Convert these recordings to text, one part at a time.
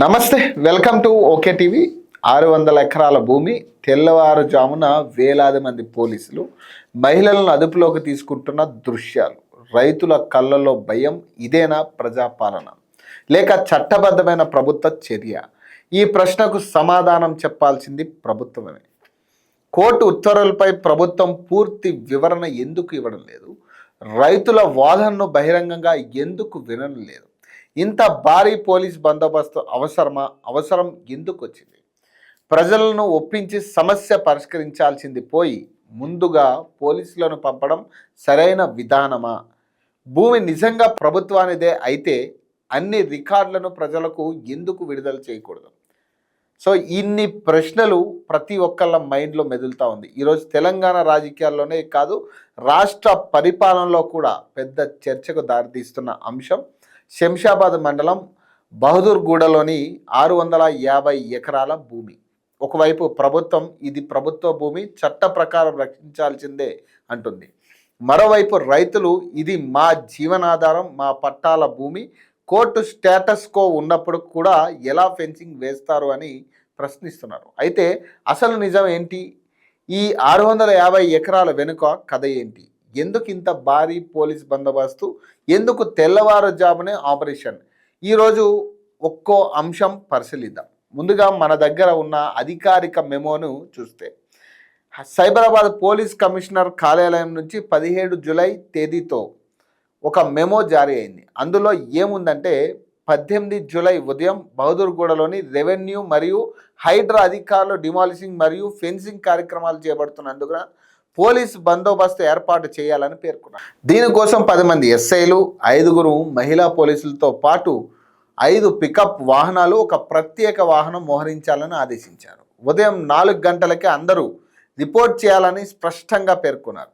నమస్తే, welcome to okay TV. 600 ఎకరాల భూమి, తెల్లవారుజామున వేలాది మంది పోలీసులు మహిళలను అదుపులోకి తీసుకుంటున్న దృశ్యాలు, రైతుల కళ్ళల్లో భయం. ఇదేనా ప్రజాపాలన లేక చట్టబద్ధమైన ప్రభుత్వ చర్య? ఈ ప్రశ్నకు సమాధానం చెప్పాల్సింది ప్రభుత్వమే. కోర్టు ఉత్తర్వులపై ప్రభుత్వం పూర్తి వివరణ ఎందుకు ఇవ్వడం లేదు? రైతుల వాదనను బహిరంగంగా ఎందుకు వినడం లేదు? ఇంత భారీ పోలీస్ బందోబస్తు అవసరం ఎందుకు వచ్చింది? ప్రజలను ఒప్పించి సమస్య పరిష్కరించాల్సింది పోయి ముందుగా పోలీసులను పంపడం సరైన విధానమా? భూమి నిజంగా ప్రభుత్వానిదే అయితే అన్ని రికార్డులను ప్రజలకు ఎందుకు విడుదల చేయకూడదు? సో ఇన్ని ప్రశ్నలు ప్రతి ఒక్కళ్ళ మైండ్లో మెదులుతూ ఉంది. ఈరోజు తెలంగాణ రాజకీయాల్లోనే కాదు, రాష్ట్ర పరిపాలనలో కూడా పెద్ద చర్చకు దారితీస్తున్న అంశం శంషాబాద్ మండలం బహదూర్గూడలోని 650 ఎకరాల భూమి. ఒకవైపు ప్రభుత్వం ఇది ప్రభుత్వ భూమి, చట్ట ప్రకారం రక్షించాల్సిందే అంటుంది. మరోవైపు రైతులు ఇది మా జీవనాధారం, మా పట్టాల భూమి, కోర్టు స్టేటస్ కో ఉన్నప్పుడు కూడా ఎలా ఫెన్సింగ్ వేస్తారు అని ప్రశ్నిస్తున్నారు. అయితే అసలు నిజం ఏంటి? ఈ 650 ఎకరాల వెనుక కథ ఏంటి? ఎందుకు ఇంత భారీ పోలీస్ బందోబస్తు? ఎందుకు తెల్లవారుజామునే ఆపరేషన్? ఈరోజు ఒక్కో అంశం పరిశీలిద్దాం. ముందుగా మన దగ్గర ఉన్న అధికారిక మెమోను చూస్తే, సైబరాబాద్ పోలీస్ కమిషనర్ కార్యాలయం నుంచి 17 జూలై తేదీతో ఒక మెమో జారీ అయింది. అందులో ఏముందంటే, 18 జూలై ఉదయం బహదూర్గూడలోని రెవెన్యూ మరియు హైడ్రా అధికారులు డిమాలిషింగ్ మరియు ఫెన్సింగ్ కార్యక్రమాలు చేపడుతున్నందున పోలీస్ బందోబస్తు ఏర్పాటు చేయాలని పేర్కొన్నారు. దీనికోసం 10 మంది ఎస్ఐలు, 5 మహిళా పోలీసులతో పాటు 5 పికప్ వాహనాలు, ఒక ప్రత్యేక వాహనం మోహరించాలని ఆదేశించారు. ఉదయం 4 గంటలకే అందరూ రిపోర్ట్ చేయాలని స్పష్టంగా పేర్కొన్నారు.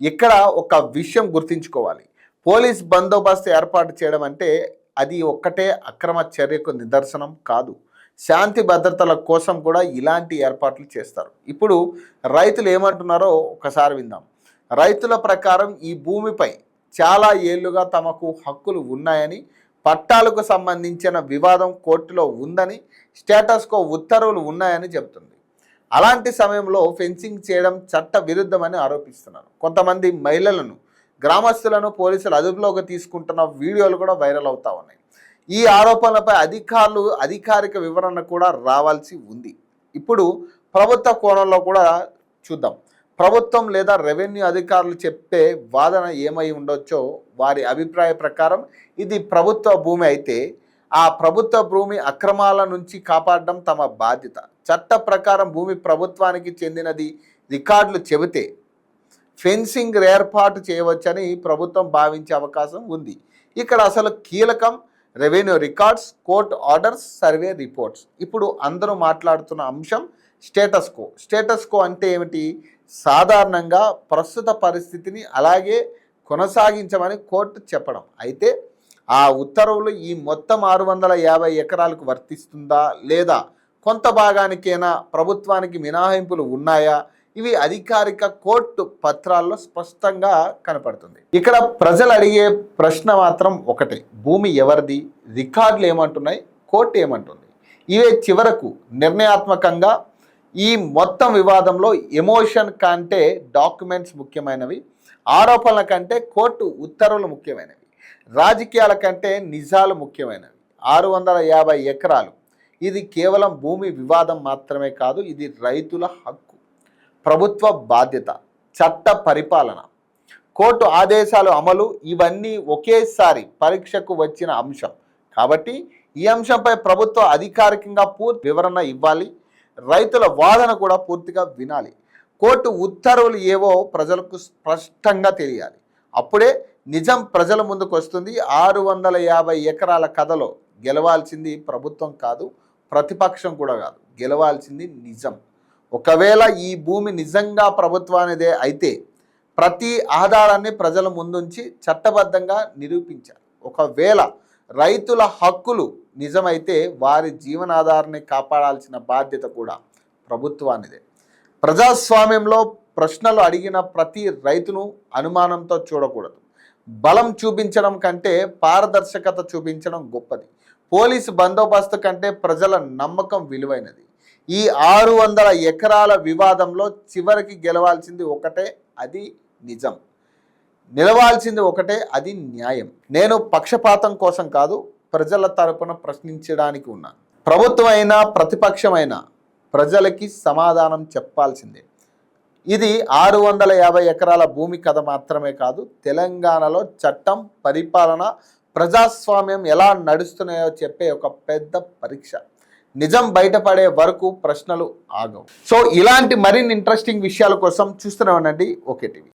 ఇక్కడ ఒక విషయం గుర్తుంచుకోవాలి, పోలీస్ బందోబస్తు ఏర్పాటు చేయడం అంటే అది ఒక్కటే అక్రమ చర్యకు నిదర్శనం కాదు. శాంతి భద్రతల కోసం కూడా ఇలాంటి ఏర్పాట్లు చేస్తారు. ఇప్పుడు రైతులు ఏమంటున్నారో ఒకసారి విందాం. రైతుల ప్రకారం ఈ భూమిపై చాలా ఏళ్లుగా తమకు హక్కులు ఉన్నాయని, పట్టాలకు సంబంధించిన వివాదం కోర్టులో ఉందని, స్టేటస్ కో ఉత్తర్వులు ఉన్నాయని చెబుతుంది. అలాంటి సమయంలో ఫెన్సింగ్ చేయడం చట్ట విరుద్ధమని ఆరోపిస్తున్నారు. కొంతమంది మహిళలను, గ్రామస్తులను పోలీసులు అదుపులోకి తీసుకుంటున్న వీడియోలు కూడా వైరల్ అవుతూ ఉన్నాయి. ఈ ఆరోపణలపై అధికారులు అధికారిక వివరణ కూడా రావాల్సి ఉంది. ఇప్పుడు ప్రభుత్వ కోణంలో కూడా చూద్దాం. ప్రభుత్వం లేదా రెవెన్యూ అధికారులు చెప్పే వాదన ఏమై ఉండొచ్చో, వారి అభిప్రాయ ప్రకారం ఇది ప్రభుత్వ భూమి అయితే ఆ ప్రభుత్వ భూమి అక్రమాల నుంచి కాపాడడం తమ బాధ్యత. చట్ట ప్రకారం భూమి ప్రభుత్వానికి చెందినది రికార్డులు చెబితే ఫెన్సింగ్ ఏర్పాటు చేయవచ్చని ప్రభుత్వం భావించే అవకాశం ఉంది. ఇక్కడ అసలు కీలకం revenue records, court orders, survey reports. ఇప్పుడు అందరూ మాట్లాడుతున్న అంశం స్టేటస్ కో. స్టేటస్ కో అంటే ఏమిటి? సాధారణంగా ప్రస్తుత పరిస్థితిని అలాగే కొనసాగించమని కోర్టు చెప్పడం. అయితే ఆ ఉత్తర్వులు ఈ మొత్తం 650 ఎకరాలకు వర్తిస్తుందా లేదా కొంత భాగానికైనా ప్రభుత్వానికి మినహాయింపులు ఉన్నాయా? ఇవి అధికారిక కోర్టు పత్రాల్లో స్పష్టంగా కనపడుతుంది. ఇక్కడ ప్రజలు అడిగే ప్రశ్న మాత్రం ఒకటే, భూమి ఎవరిది? రికార్డులు ఏమంటున్నాయి? కోర్టు ఏమంటుంది? ఇవే చివరకు నిర్ణయాత్మకంగా. ఈ మొత్తం వివాదంలో ఎమోషన్ కంటే డాక్యుమెంట్స్ ముఖ్యమైనవి, ఆరోపణల కంటే కోర్టు ఉత్తర్వులు ముఖ్యమైనవి, రాజకీయాల కంటే నిజాలు ముఖ్యమైనవి. 650 ఎకరాలు ఇది కేవలం భూమి వివాదం మాత్రమే కాదు, ఇది రైతుల హక్కు, ప్రభుత్వ బాధ్యత, చట్ట పరిపాలన, కోర్టు ఆదేశాలు అమలు, ఇవన్నీ ఒకేసారి పరీక్షకు వచ్చిన అంశం. కాబట్టి ఈ అంశంపై ప్రభుత్వం అధికారికంగా పూర్తి వివరణ ఇవ్వాలి. రైతుల వాదన కూడా పూర్తిగా వినాలి. కోర్టు ఉత్తర్వులు ఏవో ప్రజలకు స్పష్టంగా తెలియాలి. అప్పుడే నిజం ప్రజల ముందుకు వస్తుంది. 650 ఎకరాల కథలో గెలవాల్సింది ప్రభుత్వం కాదు, ప్రతిపక్షం కూడా కాదు, గెలవాల్సింది నిజం. ఒకవేళ ఈ భూమి నిజంగా ప్రభుత్వానిదే అయితే ప్రతి ఆధారాన్ని ప్రజల ముందుంచి చట్టబద్ధంగా నిరూపించాలి. ఒకవేళ రైతుల హక్కులు నిజమైతే వారి జీవనాధారాన్ని కాపాడాల్సిన బాధ్యత కూడా ప్రభుత్వానిదే. ప్రజాస్వామ్యంలో ప్రశ్నలు అడిగిన ప్రతి రైతును అనుమానంతో చూడకూడదు. బలం చూపించడం కంటే పారదర్శకత చూపించడం గొప్పది. పోలీసు బందోబస్తు కంటే ప్రజల నమ్మకం విలువైనది. ఈ 600 ఎకరాల వివాదంలో చివరికి గెలవాల్సింది ఒకటే, అది నిజం. నిలవాల్సింది ఒకటే, అది న్యాయం. నేను పక్షపాతం కోసం కాదు, ప్రజల తరపున ప్రశ్నించడానికి ఉన్నాను. ప్రభుత్వం అయినా ప్రతిపక్షమైనా ప్రజలకి సమాధానం చెప్పాల్సిందే. ఇది 650 ఎకరాల భూమి కథ మాత్రమే కాదు, తెలంగాణలో చట్టం, పరిపాలన, ప్రజాస్వామ్యం ఎలా నడుస్తున్నాయో చెప్పే ఒక పెద్ద పరీక్ష. నిజం బయటపడే వరకు ప్రశ్నలు ఆగవు. సో ఇలాంటి మరిన్ని ఇంట్రెస్టింగ్ విషయాల కోసం చూస్తూనే ఉండండి ఓకే టీవీ.